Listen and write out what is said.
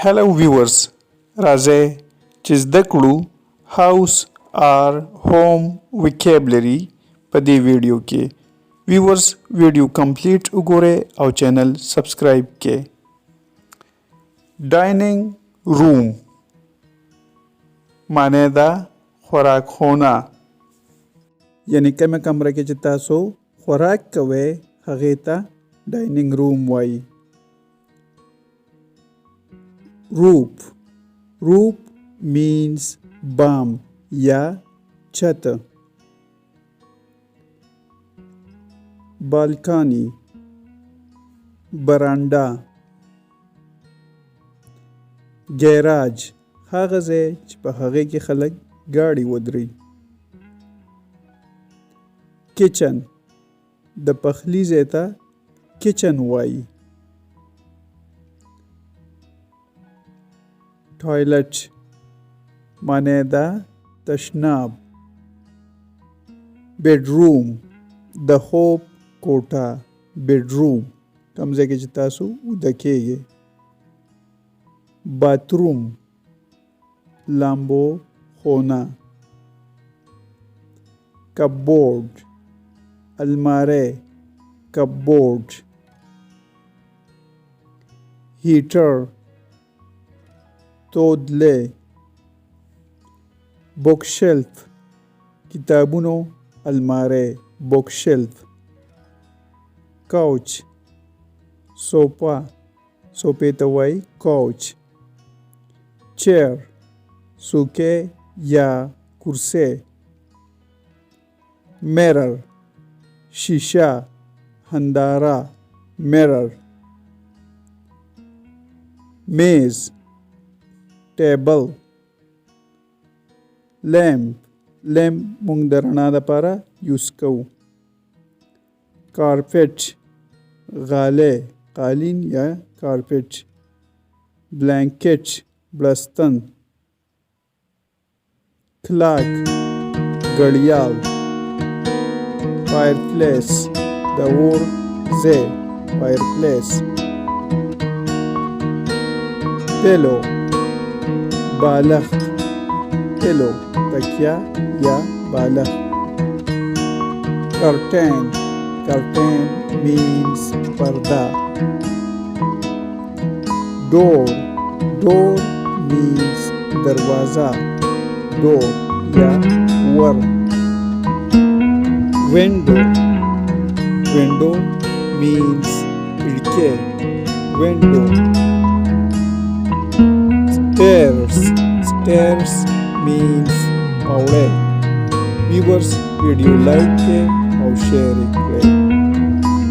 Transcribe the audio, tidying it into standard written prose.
Hello viewers, راځئ چې زده کړو house or home vocabulary په دې ویډیو کې. viewers ویډیو کمپلیټ وګورئ او چینل سبسکرایب کړئ. ډایننګ روم معنی دا خوراک خونه، یعنی کومه کمره کې چې تاسو خوراک کوئ هغې ته ډایننګ روم وایي. Roof means bam या छत. Balcony برانډه. ګیراج هغه ځای چې په هغې کې خلک ګاډي ودروي. کچن د پخلي ځای ته کچن وایي. ټوایلټ معنی ده تشناب. بیډروم د خوب کوټه. بیډروم کوم ځای کې چې تاسو ویده کیږئ. باتروم لامبو خونه. کپبورډ الماری. کپبورډ. هیټر تودلې. بوک شلف کتابونو الماری. بوک شلف. کوچ صوفه صوفې ته وایي کوچ. چیر څوکۍ یا کرسۍ. میرر شیشه هنداره. میرر. میز ټیبل. لیمپ موږ د رڼا لپاره یوز کوو. کارپیټ غالی قالین یا کارپیټ. بلانکیټ بړستن. کلاک ګړیال. فایرپلیس د اور ځای. فایرپلیس. پیلو بالښت. پیلو تکیه یا بالښت. curtain means पर्दा. door means दरवाजा. door या वर. window means खिड़की. window. stairs means पावड़े. viewers वीडियो लाइक करें और शेयर करें.